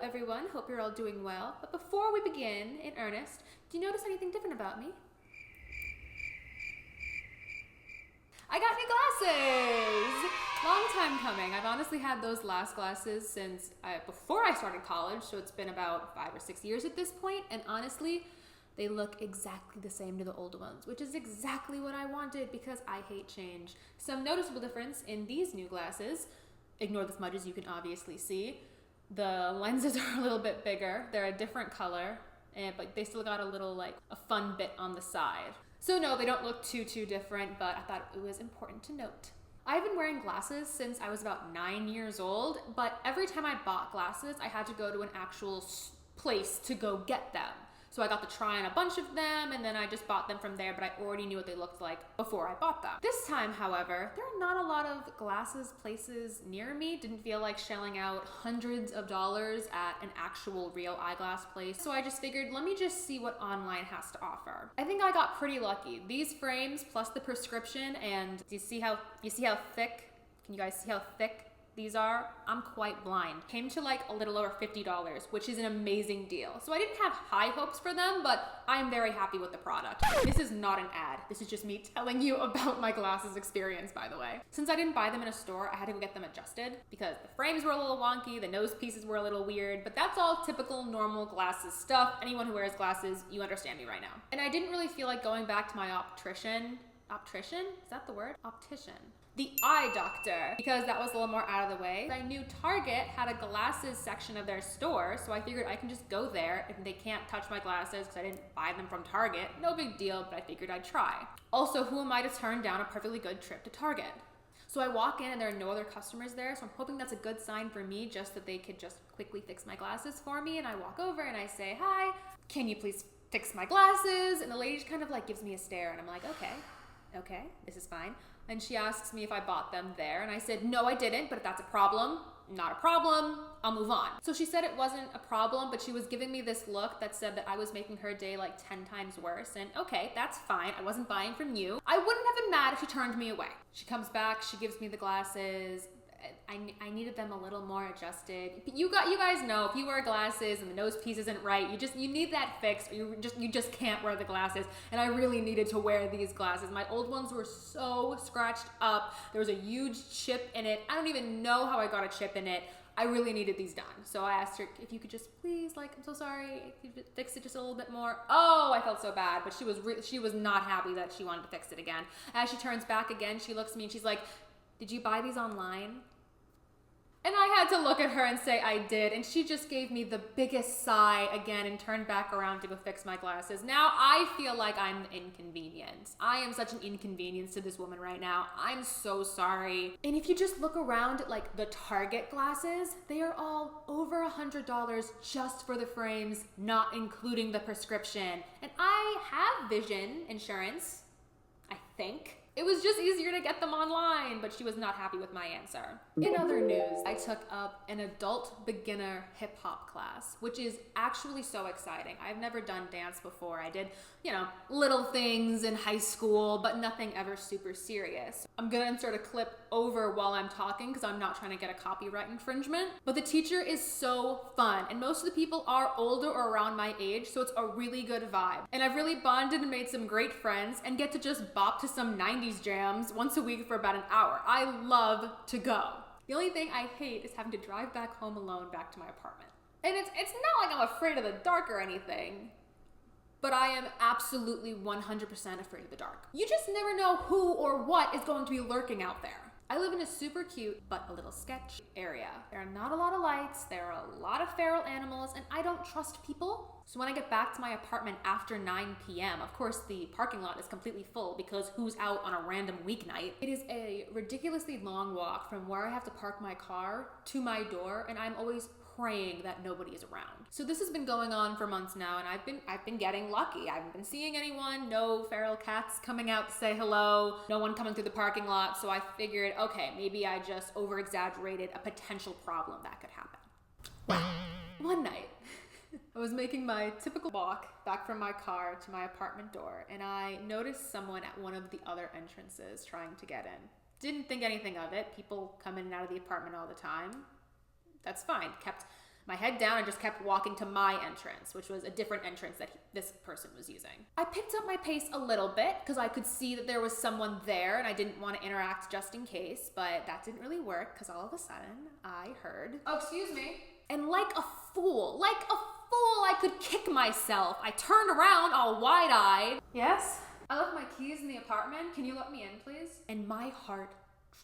everyone, hope you're all doing well. But before we begin in earnest, do you notice anything different about me? I got new glasses! Long time coming. I've honestly had those last glasses since before I started college, so it's been about 5 or 6 years at this point, and honestly, they look exactly the same to the old ones, which is exactly what I wanted because I hate change. Some noticeable difference in these new glasses, ignore the smudges you can obviously see. The lenses are a little bit bigger, they're a different color, but they still got a fun bit on the side. So no, they don't look too different, but I thought it was important to note. I've been wearing glasses since I was about 9 years old, but every time I bought glasses, I had to go to an actual place to go get them. So I got to try on a bunch of them, and then I just bought them from there, but I already knew what they looked like before I bought them. This time, however, there are not a lot of glasses places near me. Didn't feel like shelling out hundreds of dollars at an actual real eyeglass place. So I just figured, let me just see what online has to offer. I think I got pretty lucky. These frames plus the prescription, and do you see how thick? Can you guys see how thick these are? I'm quite blind. Came to like a little over $50, which is an amazing deal. So I didn't have high hopes for them, but I'm very happy with the product. This is not an ad. This is just me telling you about my glasses experience, by the way. Since I didn't buy them in a store, I had to go get them adjusted because the frames were a little wonky, the nose pieces were a little weird, but that's all typical normal glasses stuff. Anyone who wears glasses, you understand me right now. And I didn't really feel like going back to my optician? Is that the word? Optician. The eye doctor, because that was a little more out of the way. I knew Target had a glasses section of their store, so I figured I can just go there if they can't touch my glasses because I didn't buy them from Target. No big deal, but I figured I'd try. Also, who am I to turn down a perfectly good trip to Target? So I walk in and there are no other customers there, so I'm hoping that's a good sign for me, just that they could just quickly fix my glasses for me. And I walk over and I say, "Hi, can you please fix my glasses?" And the lady just kind of like gives me a stare, and I'm like, okay, this is fine. And she asks me if I bought them there, and I said, no, I didn't, but if that's a problem, not a problem, I'll move on. So she said it wasn't a problem, but she was giving me this look that said that I was making her day like 10 times worse, and okay, that's fine, I wasn't buying from you. I wouldn't have been mad if she turned me away. She comes back, she gives me the glasses. I needed them a little more adjusted. You guys know, if you wear glasses and the nose piece isn't right, you need that fixed, or you just can't wear the glasses. And I really needed to wear these glasses. My old ones were so scratched up. There was a huge chip in it. I don't even know how I got a chip in it. I really needed these done. So I asked her if you could just please, I'm so sorry, if you could fix it just a little bit more. Oh, I felt so bad, but she was not happy that she wanted to fix it again. As she turns back again, she looks at me and she's like, "Did you buy these online?" And I had to look at her and say I did, and she just gave me the biggest sigh again and turned back around to go fix my glasses. Now I feel like I'm an inconvenience. I am such an inconvenience to this woman right now. I'm so sorry. And if you just look around at like the Target glasses, they are all over $100 just for the frames, not including the prescription. And I have vision insurance, I think. It was just easier to get them online, but she was not happy with my answer. In other news, I took up an adult beginner hip hop class, which is actually so exciting. I've never done dance before. I did, little things in high school, but nothing ever super serious. I'm gonna insert a clip over while I'm talking because I'm not trying to get a copyright infringement. But the teacher is so fun, and most of the people are older or around my age, so it's a really good vibe. And I've really bonded and made some great friends and get to just bop to some 90s jams once a week for about an hour. I love to go. The only thing I hate is having to drive back home alone back to my apartment. And it's not like I'm afraid of the dark or anything, but I am absolutely 100% afraid of the dark. You just never know who or what is going to be lurking out there. I live in a super cute, but a little sketch area. There are not a lot of lights, there are a lot of feral animals, and I don't trust people. So when I get back to my apartment after 9 p.m., of course the parking lot is completely full because who's out on a random weeknight? It is a ridiculously long walk from where I have to park my car to my door, and I'm always praying that nobody is around. So this has been going on for months now, and I've been getting lucky. I haven't been seeing anyone, no feral cats coming out to say hello, no one coming through the parking lot, so I figured, okay, maybe I just over-exaggerated a potential problem that could happen. Well, one night, I was making my typical walk back from my car to my apartment door, and I noticed someone at one of the other entrances trying to get in. Didn't think anything of it. People come in and out of the apartment all the time. That's fine. Kept my head down and just kept walking to my entrance, which was a different entrance that this person was using. I picked up my pace a little bit because I could see that there was someone there and I didn't want to interact just in case, but that didn't really work because all of a sudden I heard, "Oh, excuse me." And like a fool, I could kick myself. I turned around all wide-eyed. "Yes? I left my keys in the apartment. Can you let me in, please?" And my heart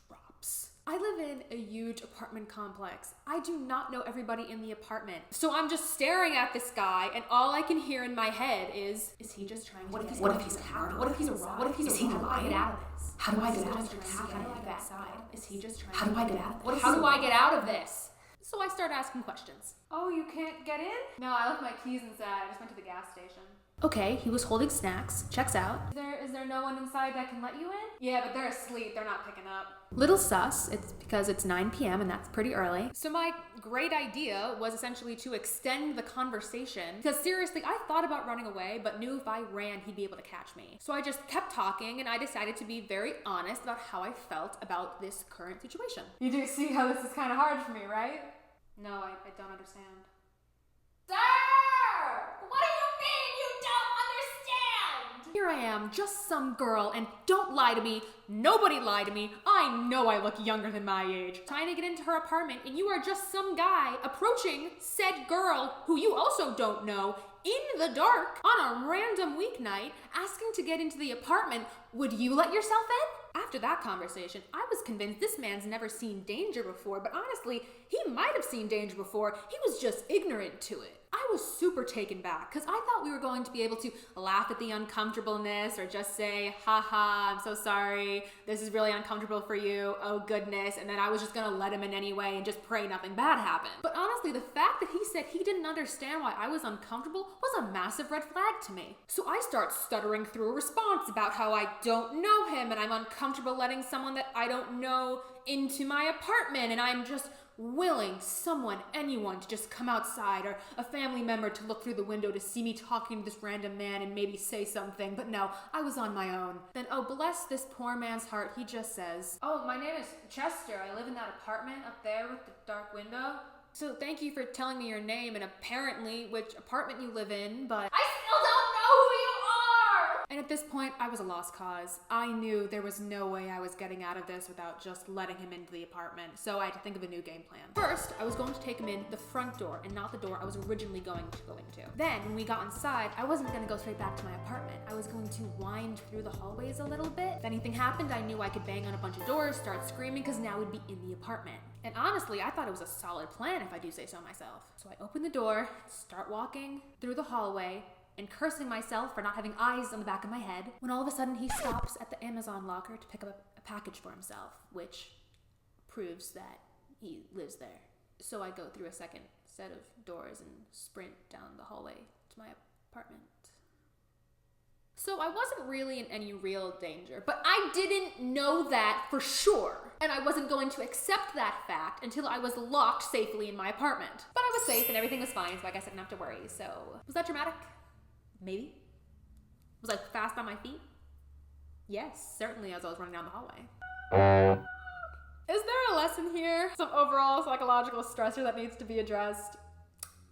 drops. I live in a huge apartment complex. I do not know everybody in the apartment. So I'm just staring at this guy and all I can hear in my head is he just trying to What if he's a coward? What if he's a robber? What if he's a liar? How do I get out of this? How do I get out of this? How do I get outside? Is he just trying How do I get out of this? How do I get out of this? So I started asking questions. "Oh, you can't get in?" "No, I left my keys inside. I just went to the gas station." Okay, he was holding snacks. Checks out. Is there no one inside that can let you in?" "Yeah, but they're asleep. They're not picking up." Little sus. It's because it's 9 p.m. and that's pretty early. So my great idea was essentially to extend the conversation because seriously, I thought about running away, but knew if I ran, he'd be able to catch me. So I just kept talking and I decided to be very honest about how I felt about this current situation. "You do see how this is kind of hard for me, right?" "No, I don't understand." "Sir! What do you mean you don't understand?" Here I am, just some girl, and don't lie to me. Nobody lied to me. I know I look younger than my age. Trying to get into her apartment, and you are just some guy approaching said girl, who you also don't know, in the dark, on a random weeknight, asking to get into the apartment. Would you let yourself in? After that conversation, I was convinced this man's never seen danger before, but honestly, he might have seen danger before. He was just ignorant to it. I was super taken back because I thought we were going to be able to laugh at the uncomfortableness or just say, "Haha, I'm so sorry. This is really uncomfortable for you. Oh goodness." And then I was just gonna let him in anyway and just pray nothing bad happened. But honestly, the fact that he said he didn't understand why I was uncomfortable was a massive red flag to me. So I start stuttering through a response about how I don't know him and I'm uncomfortable letting someone that I don't know into my apartment, and I'm just willing anyone to just come outside, or a family member to look through the window to see me talking to this random man and maybe say something, but no, I was on my own. Then, oh bless this poor man's heart, he just says, "Oh, my name is Chester. I live in that apartment up there with the dark window. So thank you for telling me your name and apparently which apartment you live in, but I still don't know who you are!" And at this point, I was a lost cause. I knew there was no way I was getting out of this without just letting him into the apartment, so I had to think of a new game plan. First, I was going to take him in the front door and not the door I was originally going to go into. Then, when we got inside, I wasn't going to go straight back to my apartment. I was going to wind through the hallways a little bit. If anything happened, I knew I could bang on a bunch of doors, start screaming, because now we'd be in the apartment. And honestly, I thought it was a solid plan if I do say so myself. So I open the door, start walking through the hallway, and cursing myself for not having eyes on the back of my head, when all of a sudden he stops at the Amazon locker to pick up a package for himself, which proves that he lives there. So I go through a second set of doors and sprint down the hallway to my apartment. So I wasn't really in any real danger, but I didn't know that for sure. And I wasn't going to accept that fact until I was locked safely in my apartment. But I was safe and everything was fine, so I guess I didn't have to worry. So, was that dramatic? Maybe. Was I fast on my feet? Yes, certainly, as I was running down the hallway. Is there a lesson here? Some overall psychological stressor that needs to be addressed?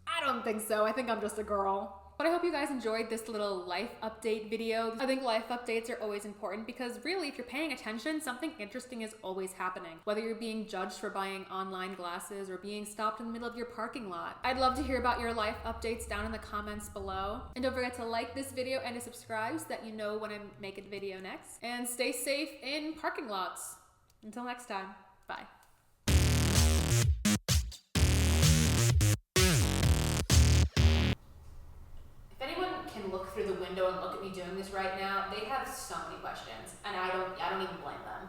I don't think so. I think I'm just a girl. But I hope you guys enjoyed this little life update video. I think life updates are always important because really, if you're paying attention, something interesting is always happening. Whether you're being judged for buying online glasses or being stopped in the middle of your parking lot. I'd love to hear about your life updates down in the comments below. And don't forget to like this video and to subscribe so that you know when I make a video next. And stay safe in parking lots. Until next time, bye. Look through the window and look at me doing this right now, they have so many questions, and I don't even blame them.